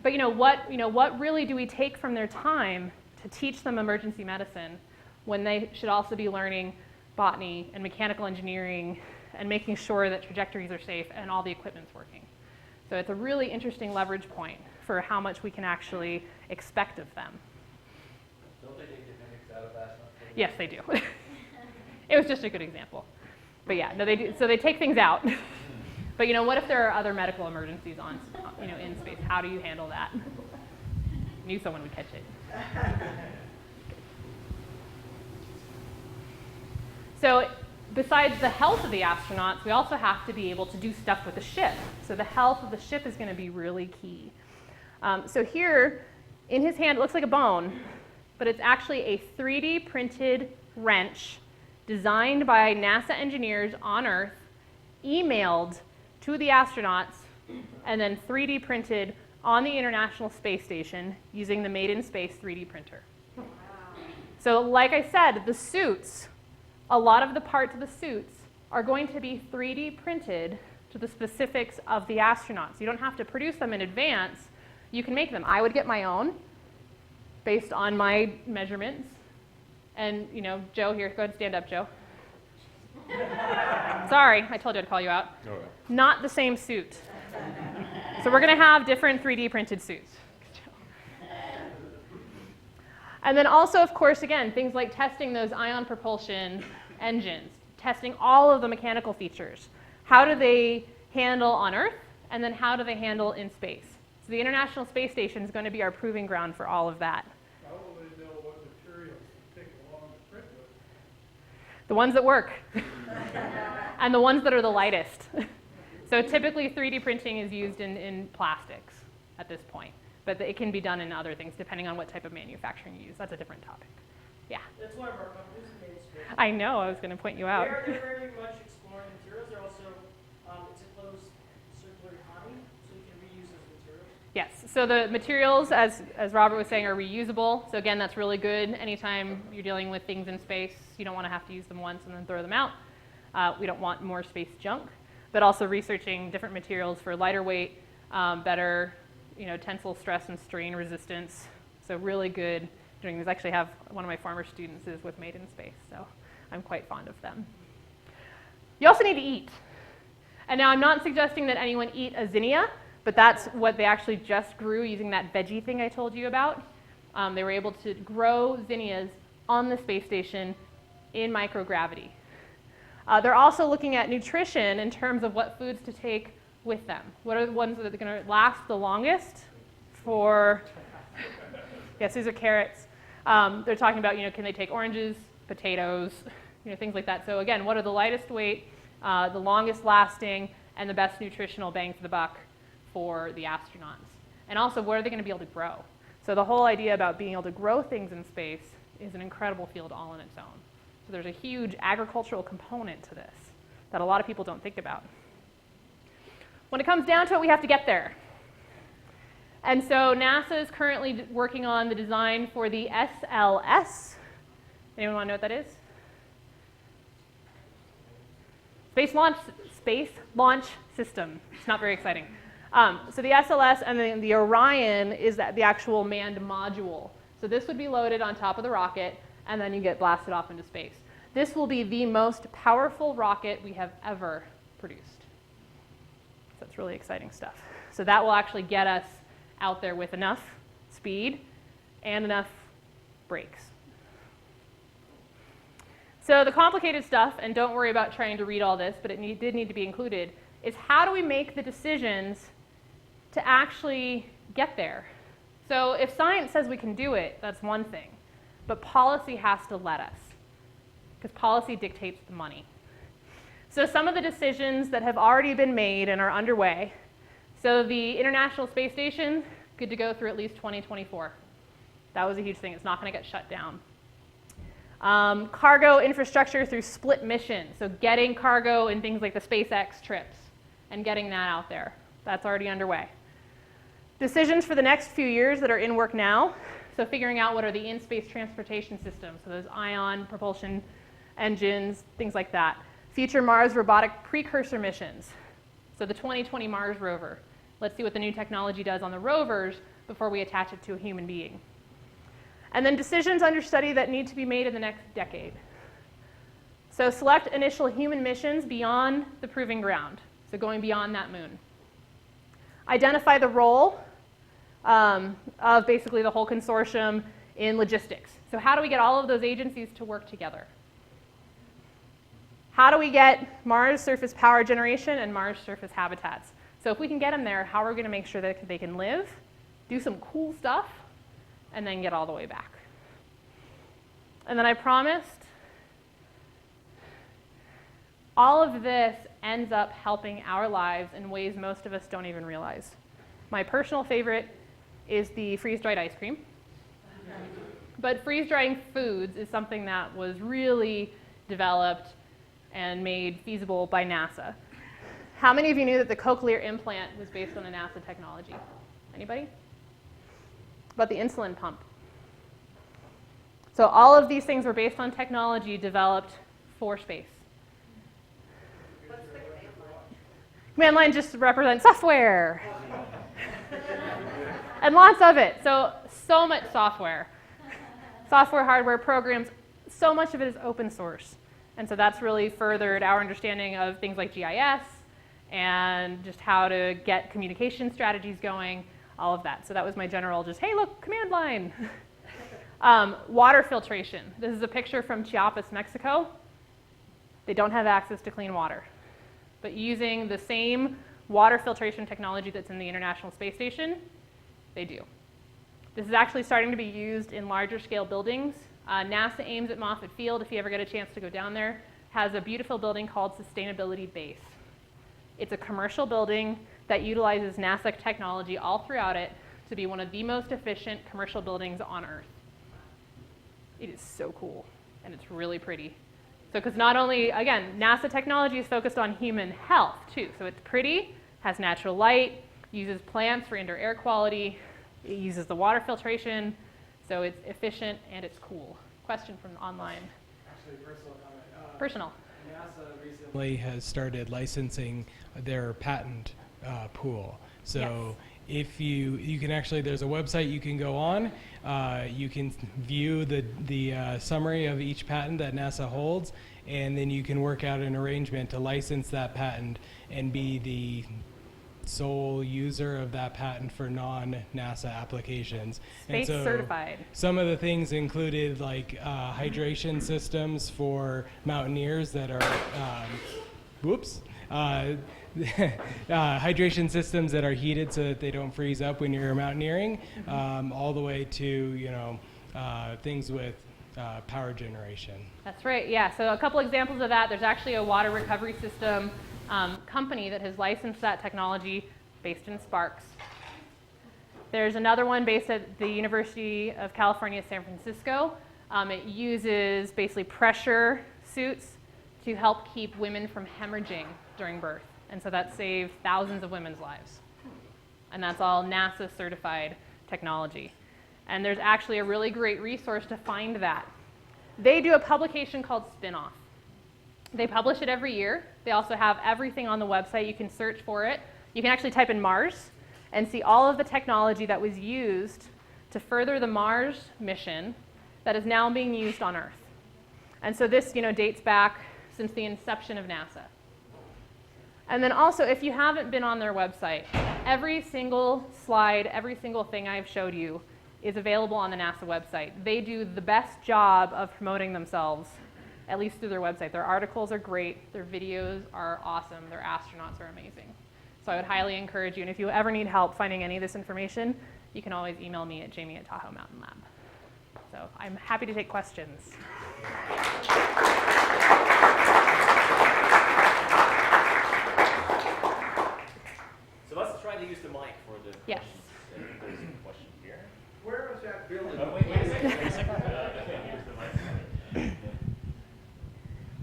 But what really do we take from their time to teach them emergency medicine when they should also be learning botany and mechanical engineering and making sure that trajectories are safe and all the equipment's working? So it's a really interesting leverage point for how much we can actually expect of them. Don't they take genetics out of astronauts? Yes, they do. It was just a good example. But yeah, no, they do. So they take things out. But what if there are other medical emergencies in space? How do you handle that? Knew someone would catch it. So besides the health of the astronauts, we also have to be able to do stuff with the ship. So the health of the ship is going to be really key. So here, in his hand, it looks like a bone, but it's actually a 3D printed wrench designed by NASA engineers on Earth, emailed to the astronauts, and then 3D printed on the International Space Station using the Made in Space 3D printer. Wow. So like I said, the suits, a lot of the parts of the suits are going to be 3D printed to the specifics of the astronauts. You don't have to produce them in advance. You can make them. I would get my own based on my measurements. And, Joe here, go ahead and stand up, Joe. Sorry, I told you I'd call you out. All right. Not the same suit. So we're going to have different 3D printed suits. And then also, of course, again, things like testing those ion propulsion engines, testing all of the mechanical features. How do they handle on Earth, and then how do they handle in space? So the International Space Station is going to be our proving ground for all of that. How will they know what materials to take along to print with? The ones that work, and the ones that are the lightest. So typically 3D printing is used in plastics at this point, but it can be done in other things depending on what type of manufacturing you use. That's a different topic. Yeah. That's one of our companies in Main Street. I know, I was going to point you out. They're very much exploring materials. They're also, it's a closed circular economy, so you can reuse those materials. Yes, so the materials, as Robert was saying, are reusable. So again, that's really good. Anytime you're dealing with things in space, you don't want to have to use them once and then throw them out. We don't want more space junk, but also researching different materials for lighter weight, better tensile stress and strain resistance. So really good doing these. I actually have one of my former students is with Made in Space, so I'm quite fond of them. You also need to eat. And now I'm not suggesting that anyone eat a zinnia, but that's what they actually just grew using that veggie thing I told you about. They were able to grow zinnias on the space station in microgravity. They're also looking at nutrition in terms of what foods to take with them. What are the ones that are going to last the longest for, yes, these are carrots. They're talking about, can they take oranges, potatoes, things like that. So again, what are the lightest weight, the longest lasting, and the best nutritional bang for the buck for the astronauts? And also, what are they going to be able to grow? So the whole idea about being able to grow things in space is an incredible field all on its own. So there's a huge agricultural component to this that a lot of people don't think about. When it comes down to it, we have to get there. And so NASA is currently working on the design for the SLS. Anyone want to know what that is? Space Launch System. It's not very exciting. So the SLS and then the Orion is the actual manned module. So this would be loaded on top of the rocket, and then you get blasted off into space. This will be the most powerful rocket we have ever produced. So it's really exciting stuff. So that will actually get us out there with enough speed and enough brakes. So the complicated stuff, and don't worry about trying to read all this, but it did need to be included, is how do we make the decisions to actually get there? So if science says we can do it, that's one thing. But policy has to let us, because policy dictates the money. So some of the decisions that have already been made and are underway, so the International Space Station, good to go through at least 2024. That was a huge thing. It's not going to get shut down. Cargo infrastructure through split mission, so getting cargo in things like the SpaceX trips and getting that out there. That's already underway. Decisions for the next few years that are in work now, so figuring out what are the in-space transportation systems, so those ion propulsion engines, things like that. Future Mars robotic precursor missions, so the 2020 Mars rover. Let's see what the new technology does on the rovers before we attach it to a human being. And then decisions under study that need to be made in the next decade. So select initial human missions beyond the proving ground, so going beyond that moon. Identify the role of basically the whole consortium in logistics. So how do we get all of those agencies to work together? How do we get Mars surface power generation and Mars surface habitats? So if we can get them there, how are we going to make sure that they can live, do some cool stuff, and then get all the way back? And then I promised, all of this ends up helping our lives in ways most of us don't even realize. My personal favorite is the freeze-dried ice cream. But freeze-drying foods is something that was really developed and made feasible by NASA. How many of you knew that the cochlear implant was based on a NASA technology? Anybody? About the insulin pump. So all of these things were based on technology developed for space. Command line just represents software. And lots of it. So much software. Software, hardware, programs, so much of it is open source. And so that's really furthered our understanding of things like GIS and just how to get communication strategies going, all of that. So that was my general just, hey, look, command line. Water filtration. This is a picture from Chiapas, Mexico. They don't have access to clean water. But using the same water filtration technology that's in the International Space Station, they do. This is actually starting to be used in larger scale buildings. NASA Ames at Moffett Field, if you ever get a chance to go down there, has a beautiful building called Sustainability Base. It's a commercial building that utilizes NASA technology all throughout it to be one of the most efficient commercial buildings on Earth. It is so cool, and it's really pretty. So, because not only, again, NASA technology is focused on human health, too. So it's pretty, has natural light, uses plants for indoor air quality, it uses the water filtration, so it's efficient and it's cool. Question from online. Actually, personal comment. Personal. NASA recently Has started licensing their patent pool. So if you can actually, there's a website you can go on. You can view the summary of each patent that NASA holds, and then you can work out an arrangement to license that patent and be the sole user of that patent for non-NASA applications. Space certified. Some of the things included like hydration systems for mountaineers that are, hydration systems that are heated so that they don't freeze up when you're mountaineering, all the way to things with power generation. That's right, yeah. So a couple examples of that. There's actually a water recovery system company that has licensed that technology based in Sparks. There's another one based at the University of California, San Francisco. It uses basically pressure suits to help keep women from hemorrhaging during birth. And so that saved thousands of women's lives. And that's all NASA certified technology. And there's actually a really great resource to find that. They do a publication called Spinoff. They publish it every year. They also have everything on the website. You can search for it. You can actually type in Mars and see all of the technology that was used to further the Mars mission that is now being used on Earth. And so this, dates back since the inception of NASA. And then also, if you haven't been on their website, every single slide, every single thing I've showed you is available on the NASA website. They do the best job of promoting themselves, at least through their website. Their articles are great. Their videos are awesome. Their astronauts are amazing. So I would highly encourage you. And if you ever need help finding any of this information, you can always email me at Jamie@Tahoe Mountain Lab. So I'm happy to take questions. So let's try to use the mic for the Yes. questions. There's a question here. Where was that building? Wait a second.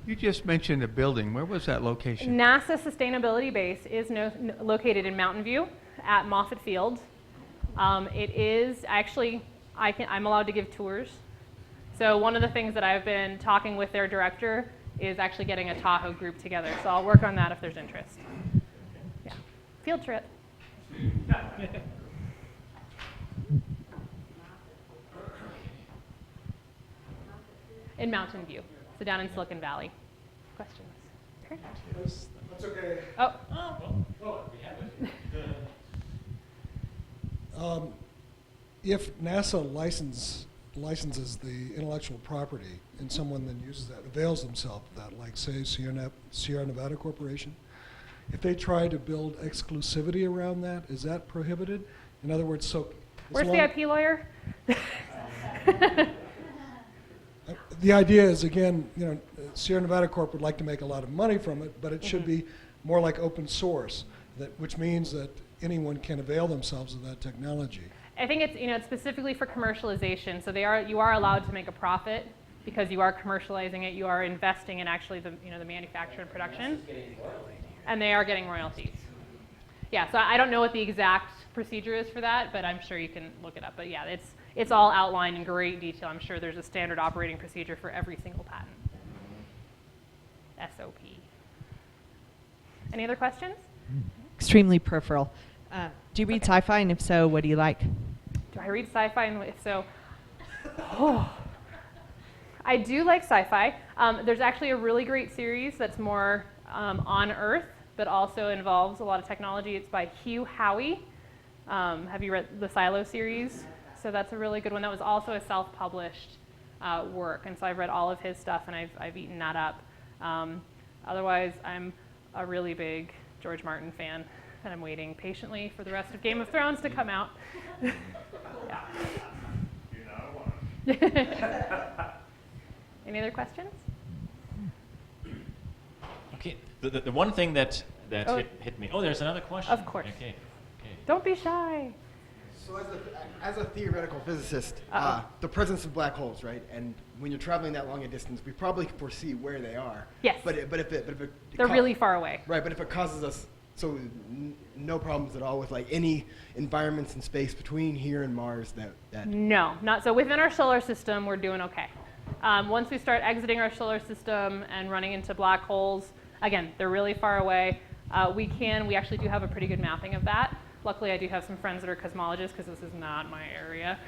You just mentioned a building. Where was that location? NASA Sustainability Base is located in Mountain View at Moffett Field. It is actually, I'm allowed to give tours. So one of the things that I've been talking with their director is actually getting a Tahoe group together. So I'll work on that if there's interest. Yeah, field trip. In Mountain View, so down in Silicon Valley. Questions? Okay. That's okay. Oh, Well, we have it. If NASA licenses the intellectual property and someone then uses that, avails themselves of that, like say Sierra Nevada Corporation, if they try to build exclusivity around that, is that prohibited? In other words, so where's the IP lawyer? the idea is, again, Sierra Nevada Corp would like to make a lot of money from it, but it should be more like open source, which means that anyone can avail themselves of that technology. I think it's specifically for commercialization. So you are allowed to make a profit because you are commercializing it. You are investing in actually the manufacture and production, and they are getting royalties. Yeah. So I don't know what the exact procedure is for that, but I'm sure you can look it up. But yeah, it's all outlined in great detail. I'm sure there's a standard operating procedure for every single patent. SOP. Any other questions? Extremely peripheral. Do you read sci-fi, and if so, what do you like? Do I read sci-fi, and if so? I do like sci-fi. There's actually a really great series that's more on Earth, but also involves a lot of technology. It's by Hugh Howey. Have you read the Silo series? So that's a really good one. That was also a self-published work, and so I've read all of his stuff, and I've eaten that up. Otherwise, I'm a really big George Martin fan, and I'm waiting patiently for the rest of Game of Thrones to come out. Yeah. You're not alone. Any other questions? Okay. The one thing that Oh. hit me. Oh, there's another question. Of course. Okay. Don't be shy. So as a theoretical physicist, Uh-oh. the presence of black holes, right? And when you're traveling that long a distance, we probably can foresee where they are. Yes. But if it They're really far away. Right, but if it causes us no problems at all with like any environments in space between here and Mars that No, not so. Within our solar system, we're doing okay. Once we start exiting our solar system and running into black holes, again, they're really far away. We actually do have a pretty good mapping of that. Luckily, I do have some friends that are cosmologists because this is not my area.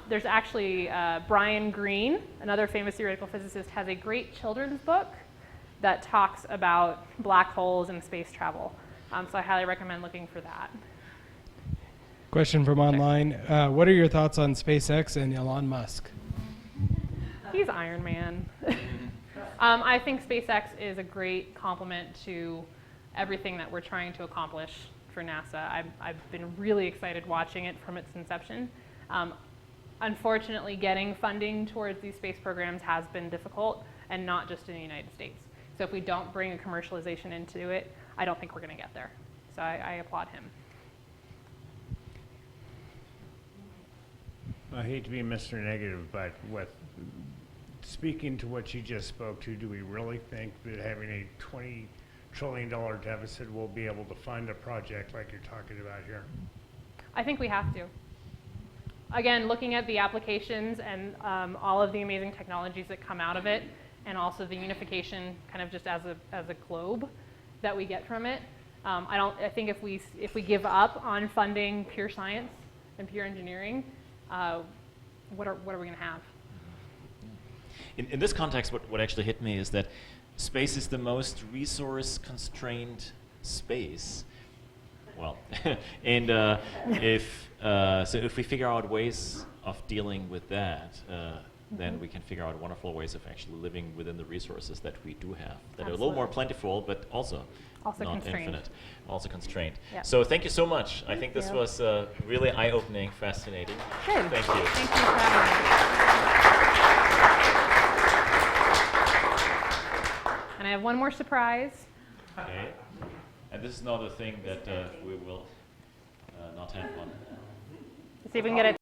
There's actually Brian Greene, another famous theoretical physicist, has a great children's book that talks about black holes and space travel. So I highly recommend looking for that. Question from online. What are your thoughts on SpaceX and Elon Musk? He's Iron Man. I think SpaceX is a great complement to everything that we're trying to accomplish for NASA. I've been really excited watching it from its inception. Unfortunately, getting funding towards these space programs has been difficult, and not just in the United States. So if we don't bring a commercialization into it, I don't think we're going to get there. So I applaud him. I hate to be Mr. Negative, but with speaking to what you just spoke to, do we really think that having a $20 trillion deficit will be able to fund a project like you're talking about here? I think we have to. Again, looking at the applications and all of the amazing technologies that come out of it, and also the unification kind of just as a globe that we get from it, I think if we give up on funding pure science and pure engineering, what are we going to have? In this context, what actually hit me is that space is the most resource-constrained space. Well, and if we figure out ways of dealing with that, then we can figure out wonderful ways of actually living within the resources that we do have, that are a little more plentiful, but also not constrained. infinite, also constrained. Yep. So thank you so much. I think this was really eye-opening, fascinating. Good. Thank you. Thank you for having me. And I have one more surprise. Okay. And this is not a thing that we will not have one. Let's see if we can get it.